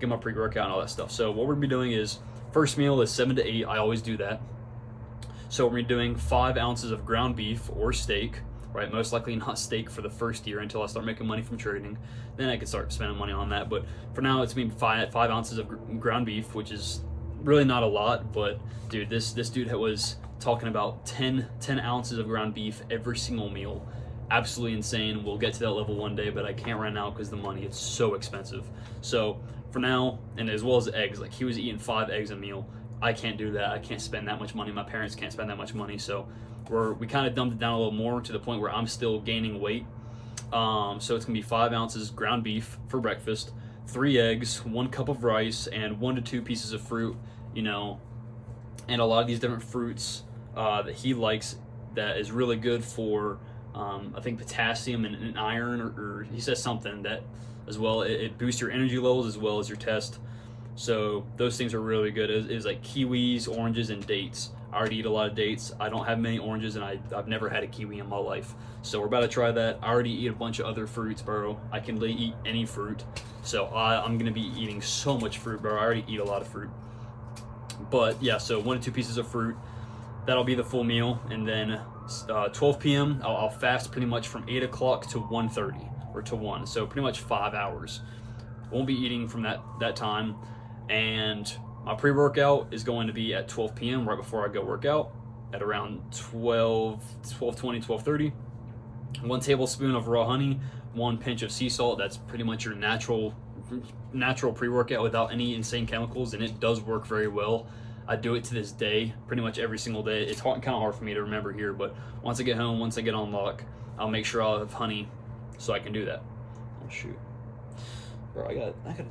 get my pre-workout and all that stuff. So what we're gonna be doing is, first meal is 7 to 8. I always do that. So we're gonna be doing 5 ounces of ground beef or steak, right? Most likely not steak for the first year until I start making money from trading. Then I can start spending money on that. But for now, it's gonna be 5 ounces of ground beef, which is really not a lot. But dude, this dude was talking about 10 ounces of ground beef every single meal. Absolutely insane. We'll get to that level one day, but I can't right now because the money, it's so expensive. So for now, and as well as eggs, like he was eating 5 eggs a meal. I can't do that. I can't spend that much money. My parents can't spend that much money. So we kind of dumped it down a little more, to the point where I'm still gaining weight. So it's gonna be 5 ounces ground beef for breakfast, 3 eggs, 1 cup of rice, and 1 to 2 pieces of fruit, you know, and a lot of these different fruits that he likes, that is really good for I think potassium and iron, or he says something that as well, it boosts your energy levels as well as your test. So those things are really good. It's like kiwis, oranges, and dates. I already eat a lot of dates. I don't have many oranges, and I've never had a kiwi in my life. So we're about to try that. I already eat a bunch of other fruits, bro. I can literally eat any fruit. So I'm gonna be eating so much fruit, bro. I already eat a lot of fruit. But yeah, so 1 to 2 pieces of fruit. That'll be the full meal, and then 12 p.m. I'll fast pretty much from 8 o'clock to 1:30 or to 1. So pretty much 5 hours. Won't be eating from that time. And my pre-workout is going to be at 12 p.m. right before I go work out at around 12:20, 12:30. 1 tablespoon of raw honey, 1 pinch of sea salt. That's pretty much your natural pre-workout without any insane chemicals, and it does work very well. I do it to this day, pretty much every single day. It's kind of hard for me to remember here, but once I get home, once I get on lock, I'll make sure I'll have honey so I can do that. Oh shoot, bro, I got a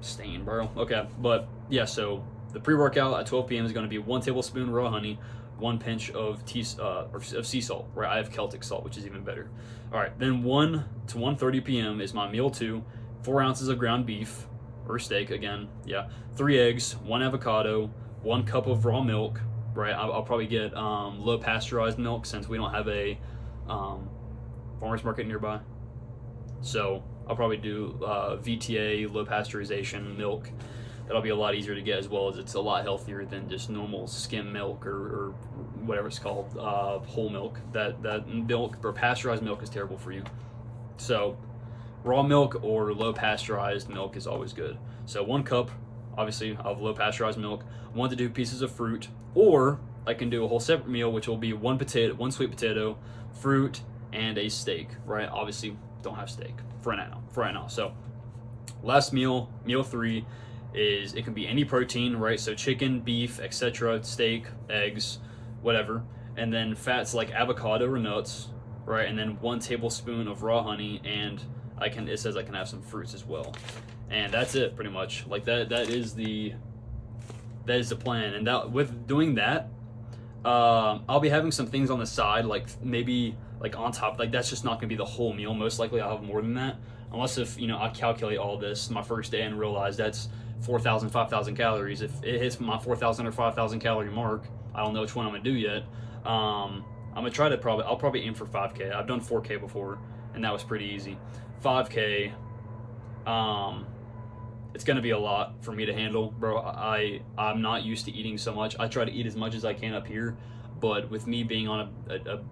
stain, bro. Okay, but yeah, so the pre-workout at 12 p.m. is going to be 1 tablespoon raw honey, 1 pinch of sea salt, right? I have Celtic salt, which is even better. All right, then 1 to 1:30 p.m. is my meal 2, 4 ounces of ground beef or steak again, yeah, 3 eggs, 1 avocado, 1 cup of raw milk, right? I'll probably get low pasteurized milk, since we don't have a farmer's market nearby. So I'll probably do VTA, low pasteurization milk. That'll be a lot easier to get, as well as it's a lot healthier than just normal skim milk or whatever it's called, whole milk. That milk, or pasteurized milk, is terrible for you. So raw milk or low pasteurized milk is always good. So 1 cup, obviously, of low pasteurized milk, 1 to 2 pieces of fruit, or I can do a whole separate meal, which will be 1 sweet potato, fruit, and a steak, right? Obviously, don't have steak for right now. So last meal 3, is, it can be any protein, right? So chicken, beef, etc., steak, eggs, whatever. And then fats like avocado or nuts, right? right? And then 1 tablespoon of raw honey, and it says I can have some fruits as well. And that's it, pretty much. Like that is the plan. And that, with doing that, I'll be having some things on the side, like maybe like on top, like that's just not gonna be the whole meal. Most likely I'll have more than that, unless if, you know, I calculate all this my first day and realize that's 4,000, 5,000 calories. If it hits my 4,000 or 5,000 calorie mark, I don't know which one I'm gonna do yet. I'm gonna try to I'll probably aim for 5K. I've done 4K before, and that was pretty easy. 5K, it's gonna be a lot for me to handle, bro. I'm not used to eating so much. I try to eat as much as I can up here, but with me being on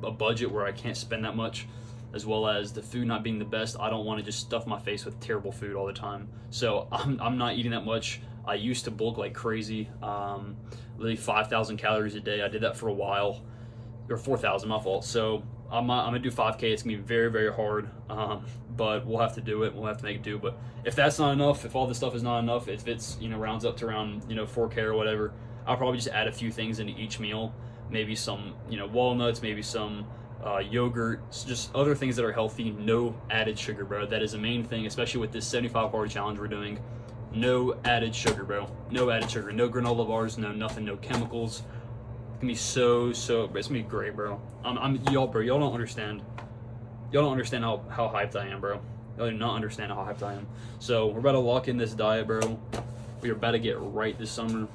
a budget where I can't spend that much, as well as the food not being the best, I don't want to just stuff my face with terrible food all the time. So I'm not eating that much. I used to bulk like crazy, literally 5,000 calories a day. I did that for a while, or 4,000, my fault. So I'm gonna do 5K. It's gonna be very, very hard, but we'll have to do it. We'll have to make it do. But if that's not enough, if all this stuff is not enough, if it's, you know, rounds up to around, you know, 4K or whatever, I'll probably just add a few things into each meal. Maybe some, you know, walnuts, maybe some yogurt, just other things that are healthy. No added sugar, bro. That is the main thing, especially with this 75 hard challenge we're doing. No added sugar, bro. No added sugar. No granola bars. No nothing. No chemicals. It's gonna be so. It's gonna be great, bro. Y'all don't understand. Y'all don't understand how hyped I am, bro. Y'all do not understand how hyped I am. So we're about to lock in this diet, bro. We are about to get right this summer.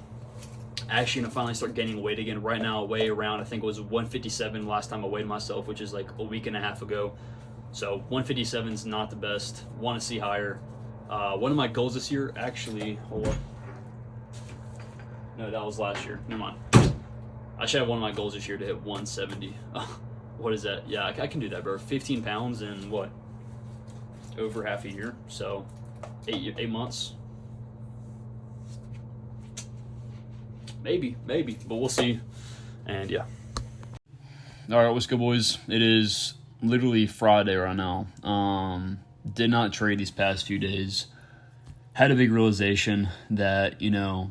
Actually gonna finally start gaining weight again. Right now I weigh around, I think it was 157 last time I weighed myself, which is like a week and a half ago. So 157 is not the best. Want to see higher. One of my goals this year, actually, hold up. No, that was last year. Never mind. I should have one of my goals this year to hit 170. What is that? Yeah, I can do that, bro. 15 pounds in what? Over half a year. So 8 months. Maybe, but we'll see. And yeah. All right, what's good, boys? It is literally Friday right now. Did not trade these past few days. Had a big realization that, you know,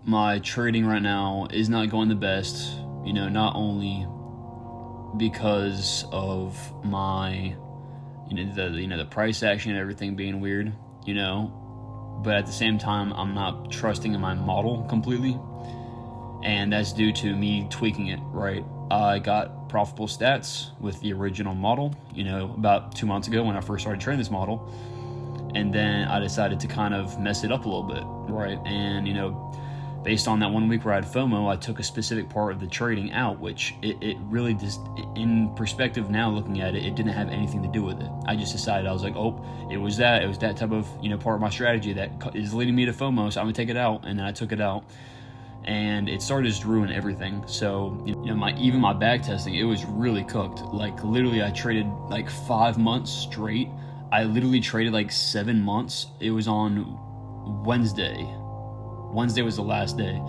my trading right now is not going the best. You know, not only because of my, the price action and everything being weird, you know, but at the same time, I'm not trusting in my model completely. And that's due to me tweaking it, right? I got profitable stats with the original model, you know, about 2 months ago when I first started trading this model. And then I decided to kind of mess it up a little bit, right? And, you know, based on that 1 week where I had FOMO, I took a specific part of the trading out, which it really just, in perspective now looking at it, it didn't have anything to do with it. I just decided, I was like, oh, it was that type of, you know, part of my strategy that is leading me to FOMO, so I'm gonna take it out. And then I took it out. And it started to just ruin everything. So, you know, even my back testing, it was really cooked. Like, literally, I traded like 5 months straight. I literally traded like 7 months. It was on Wednesday. Wednesday was the last day.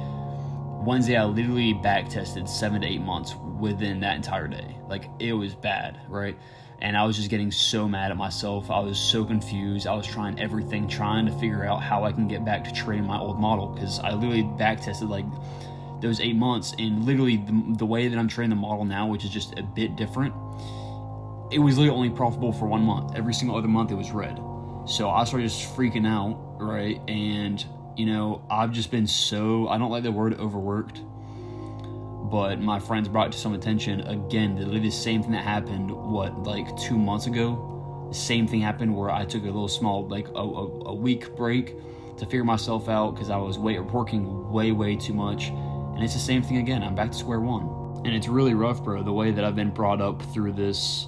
Wednesday, I literally back tested 7 to 8 months within that entire day. Like, it was bad, right? And I was just getting so mad at myself. I was so confused. I was trying everything, trying to figure out how I can get back to trading my old model, because I literally back tested like those 8 months, and literally the way that I'm trading the model now, which is just a bit different, it was literally only profitable for 1 month. Every single other month it was red. So I started just freaking out, right? And, you know, I've just been so, I don't like the word overworked, but my friends brought it to some attention. Again, literally the same thing that happened, like 2 months ago? The same thing happened where I took a little small, like a week break to figure myself out because I was working way too much. And it's the same thing again. I'm back to square one. And it's really rough, bro. The way that I've been brought up through this,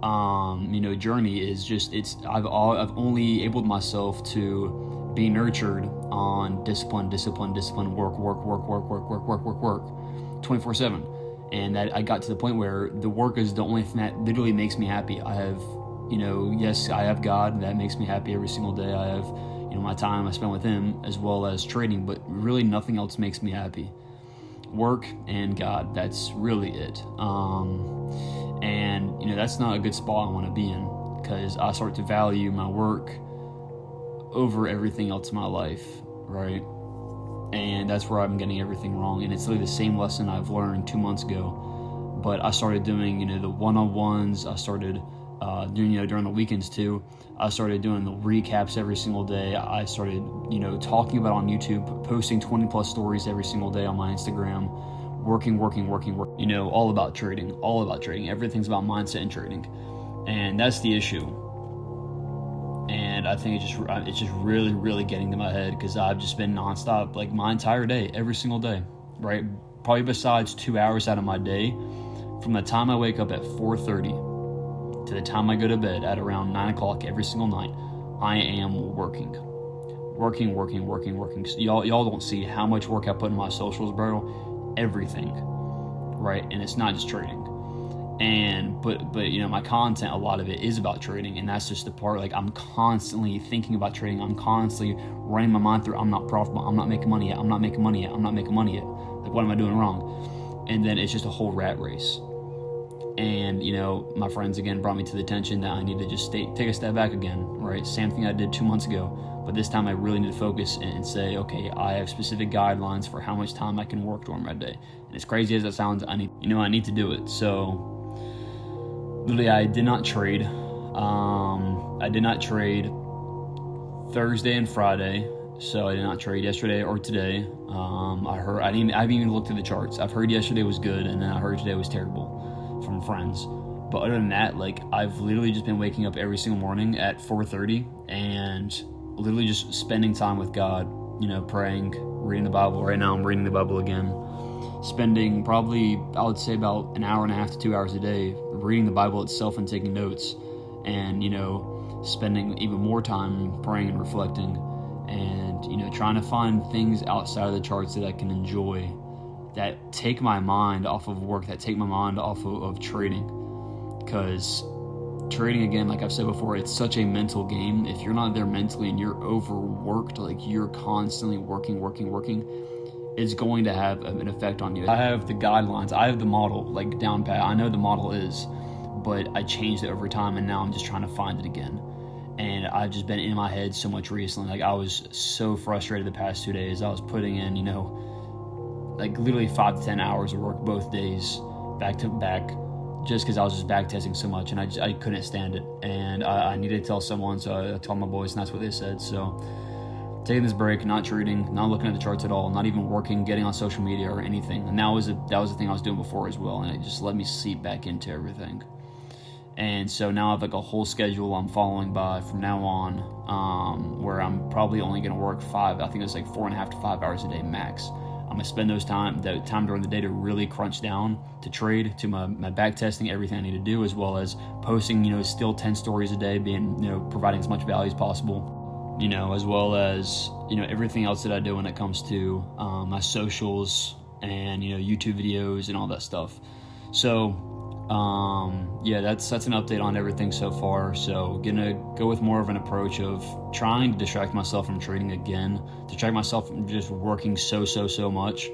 you know, journey is just, I've only enabled myself to be nurtured on discipline, work 24/7. And that I got to the point where the work is the only thing that literally makes me happy. I have, you know, yes, I have God, that makes me happy every single day. I have, you know, my time I spend with him as well as trading, but really nothing else makes me happy. Work and God, that's really it. And, you know, that's not a good spot I want to be in, because I start to value my work over everything else in my life, right? And that's where I'm getting everything wrong. And it's literally the same lesson I've learned 2 months ago. But I started doing, you know, the one-on-ones. I started doing, you know, during the weekends too. I started doing the recaps every single day. I started, you know, talking about it on YouTube, posting 20 plus stories every single day on my Instagram, working, you know, all about trading. Everything's about mindset and trading. And that's the issue. And I think it's just really, really getting to my head, because I've just been nonstop, like my entire day, every single day, right? Probably besides 2 hours out of my day, from the time I wake up at 4:30 to the time I go to bed at around 9 o'clock every single night, I am working. So y'all don't see how much work I put in my socials, bro. Everything, right? And it's not just trading. And but you know, my content, a lot of it is about trading, and that's just the part. Like, I'm constantly thinking about trading. I'm constantly running my mind through, I'm not profitable, I'm not making money yet, I'm not making money yet. Like, what am I doing wrong? And then it's just a whole rat race. And, you know, my friends again brought me to the attention that I need to just take a step back again, right? Same thing I did 2 months ago, but this time I really need to focus and say, okay, I have specific guidelines for how much time I can work during my day. And as crazy as that sounds, I need to do it. So literally, I did not trade. I did not trade Thursday and Friday, so I did not trade yesterday or today. I haven't even looked at the charts. I've heard yesterday was good, and then I heard today was terrible from friends. But other than that, like, I've literally just been waking up every single morning at 4:30 and literally just spending time with God, you know, praying, reading the Bible. Right now I'm reading the Bible again. Spending probably, I would say, about an hour and a half to 2 hours a day reading the Bible itself and taking notes, and, you know, spending even more time praying and reflecting, and, you know, trying to find things outside of the charts that I can enjoy, that take my mind off of work, that take my mind off of trading. Because trading, again, like I've said before, it's such a mental game. If you're not there mentally and you're overworked, like you're constantly working, it's going to have an effect on you. I have the guidelines, I have the model like down pat. I know the model is, but I changed it over time, and now I'm just trying to find it again. And I've just been in my head so much recently. Like, I was so frustrated the past 2 days. I was putting in, you know, like literally 5 to 10 hours of work both days, back to back, just because I was just back testing so much, and I couldn't stand it. And I needed to tell someone, so I told my boys, and that's what they said. So taking this break, not trading, not looking at the charts at all, not even working, getting on social media or anything. And that was the thing I was doing before as well, and it just let me seep back into everything. And so now I have like a whole schedule I'm following by from now on, where I'm probably only going to work 4.5 to 5 hours a day max. I'm going to spend that time during the day to really crunch down, to trade, to my back testing, everything I need to do, as well as posting, you know, still 10 stories a day, being, you know, providing as much value as possible, you know, as well as, you know, everything else that I do when it comes to my socials and, you know, YouTube videos and all that stuff. So yeah, that's an update on everything so far. So gonna go with more of an approach of trying to distract myself from trading again, distract myself from just working so much,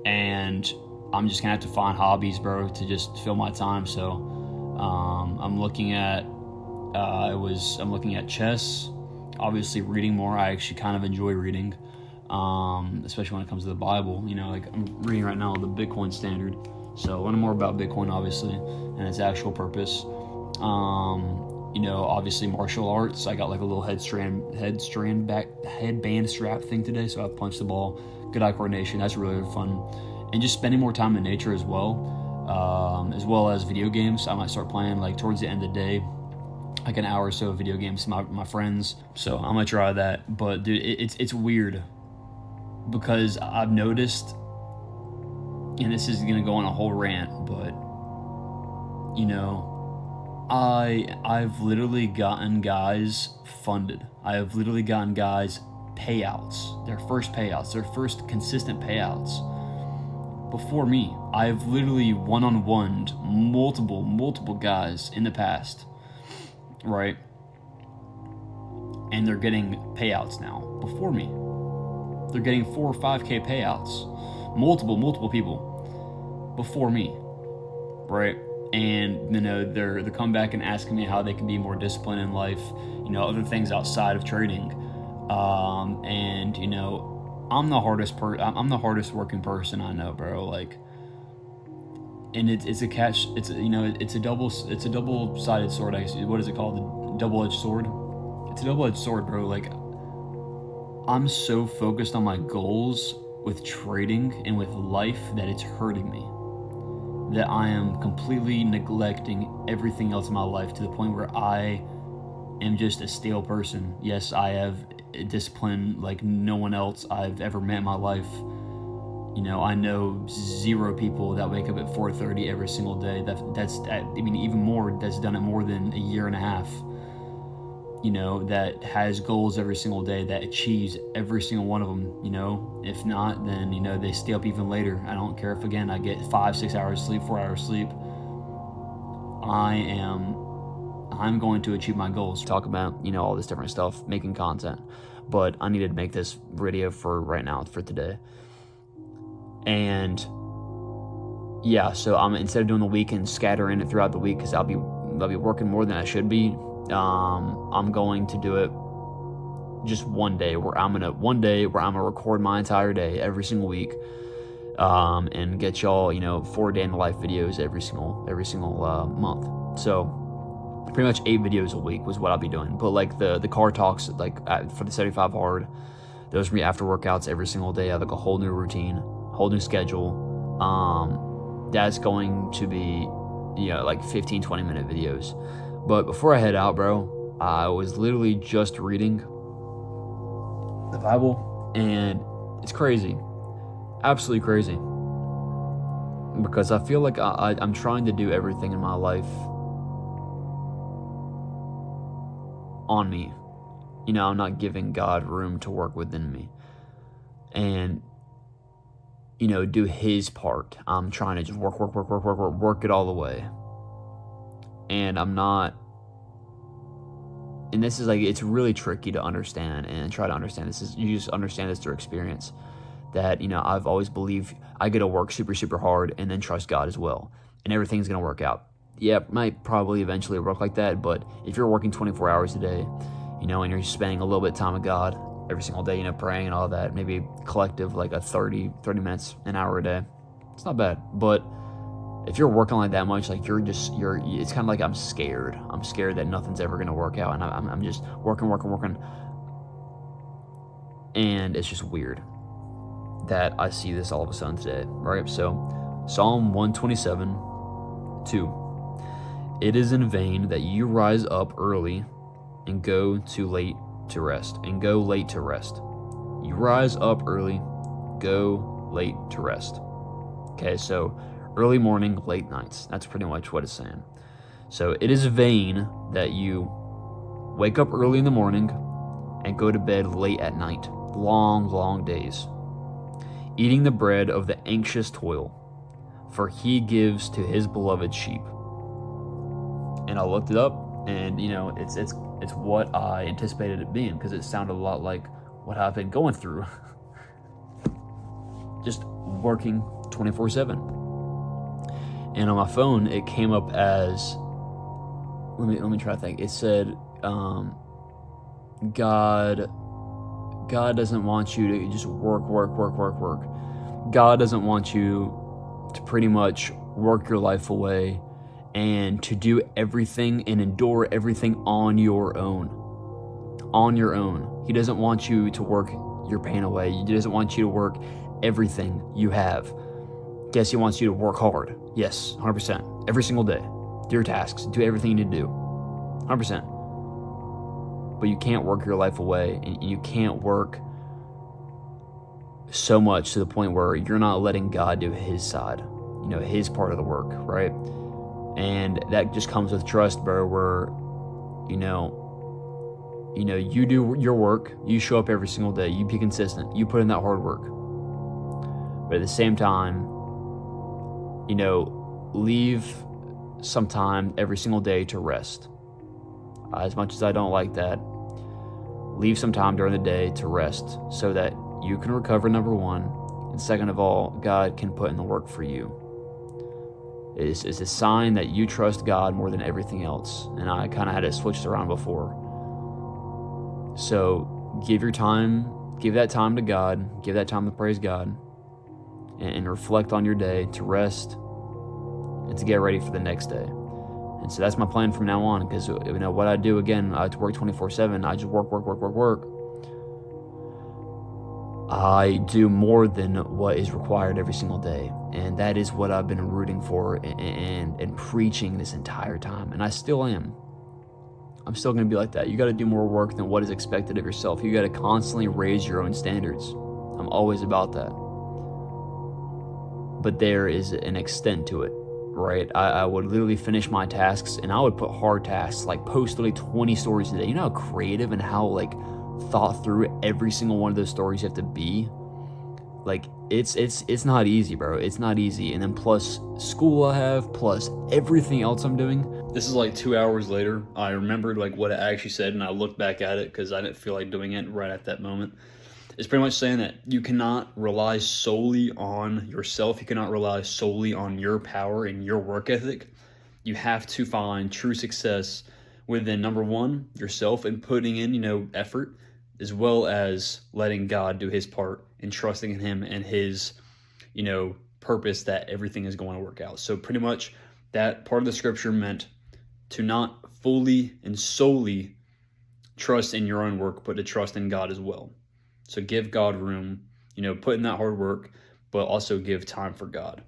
and I'm just gonna have to find hobbies, bro, to just fill my time. So I'm looking at chess, obviously reading more. I actually kind of enjoy reading, especially when it comes to the Bible. You know, like I'm reading right now the Bitcoin Standard. So learning more about Bitcoin, obviously, and its actual purpose. You know, obviously martial arts. I got like a little headband strap thing today, so I punched the ball. Good eye coordination. That's really fun. And just spending more time in nature as well as video games. I might start playing like towards the end of the day, like an hour or so of video games with my friends. So I'm gonna try that. But dude, it's weird, because I've noticed, and this is gonna go on a whole rant, but you know, I've literally gotten guys funded. I have literally gotten guys payouts, their first consistent payouts before me. I've literally one-on-one'd multiple guys in the past, right? And they're getting payouts now before me. They're getting 4 or 5K payouts. Multiple people before me, right? And, you know, they're coming back and asking me how they can be more disciplined in life, you know, other things outside of trading. And, you know, I'm the hardest working person I know, bro. Like, and it's a catch. It's a double-sided sword. I guess. What is it called? The double-edged sword. It's a double-edged sword, bro. Like, I'm so focused on my goals with trading and with life that it's hurting me. That I am completely neglecting everything else in my life to the point where I am just a stale person. Yes, I have discipline like no one else I've ever met in my life. I know 0 people that wake up at 4:30 every single day. Even more, that's done it more than a year and a half. That has goals every single day, that achieves every single one of them. If not, then, they stay up even later. I don't care if, again, I get 5-6 hours sleep, 4 hours sleep. I'm going to achieve my goals. Talk about, all this different stuff, making content. But I needed to make this video for right now, for today. And yeah, so I'm, instead of doing the weekend, scattering it throughout the week, because I'll be working more than I should be. I'm going to do it just one day where I'm gonna record my entire day every single week, and get y'all 4 day in the life videos every single month. So pretty much 8 videos a week was what I'll be doing. But like the car talks, like for the 75 hard, those are after workouts every single day. I have like a whole new routine, whole new schedule. That's going to be like 15-20 minute videos. But before I head out, bro, I was literally just reading the Bible, and it's crazy, absolutely crazy, because I feel like I'm trying to do everything in my life on me. I'm not giving God room to work within me and, do his part. I'm trying to just work it all the way. And I'm not, and this is like, it's really tricky to understand and try to understand. You just understand this through experience, that, I've always believed I got to work super, super hard and then trust God as well. And everything's going to work out. Yeah, it might probably eventually work like that. But if you're working 24 hours a day, and you're spending a little bit of time with God every single day, praying and all that, maybe collective, like a 30 minutes, an hour a day, it's not bad. But if you're working like that much, like it's kind of like I'm scared that nothing's ever going to work out, and I'm just working, and it's just weird that I see this all of a sudden today, right? So Psalm 127:2, it is in vain that you rise up early and go late to rest. You rise up early, go late to rest. Okay, so early morning, late nights. That's pretty much what it's saying. So it is vain that you wake up early in the morning and go to bed late at night. Long, long days. Eating the bread of the anxious toil, for he gives to his beloved sheep. And I looked it up, and it's what I anticipated it being, because it sounded a lot like what I've been going through. Just working 24/7. And on my phone, it came up as, let me try to think. It said, God doesn't want you to just work. God doesn't want you to pretty much work your life away and to do everything and endure everything on your own. He doesn't want you to work your pain away. He doesn't want you to work everything you have. Yes, he wants you to work hard. Yes, 100%. Every single day. Do your tasks. Do everything you need to do. 100%. But you can't work your life away, and you can't work so much to the point where you're not letting God do his side, his part of the work, right? And that just comes with trust, bro, where, you do your work, you show up every single day, you be consistent, you put in that hard work. But at the same time, leave some time every single day to rest. As much as I don't like that, leave some time during the day to rest so that you can recover, number one, and second of all, God can put in the work for you. It's a sign that you trust God more than everything else, and I kind of had it switched around before. So give that time to God, give that time to praise God, and reflect on your day, to rest, and to get ready for the next day. And so that's my plan from now on, because what I do, again, I have to work 24/7. I just work. I do more than what is required every single day, and that is what I've been rooting for and preaching this entire time, and I still am. I'm still going to be like that. You got to do more work than what is expected of yourself. You got to constantly raise your own standards. I'm always about that. But there is an extent to it, right? I would literally finish my tasks, and I would put hard tasks, like post literally 20 stories a day. You know how creative and how like thought through every single one of those stories you have to be? Like, it's not easy, bro. It's not easy. And then plus school I have, plus everything else I'm doing. This is like 2 hours later. I remembered like what I actually said, and I looked back at it because I didn't feel like doing it right at that moment. It's pretty much saying that you cannot rely solely on yourself. You cannot rely solely on your power and your work ethic. You have to find true success within, number one, yourself, and putting in, effort, as well as letting God do his part and trusting in him and his, purpose that everything is going to work out. So pretty much that part of the scripture meant to not fully and solely trust in your own work, but to trust in God as well. So give God room, put in that hard work, but also give time for God.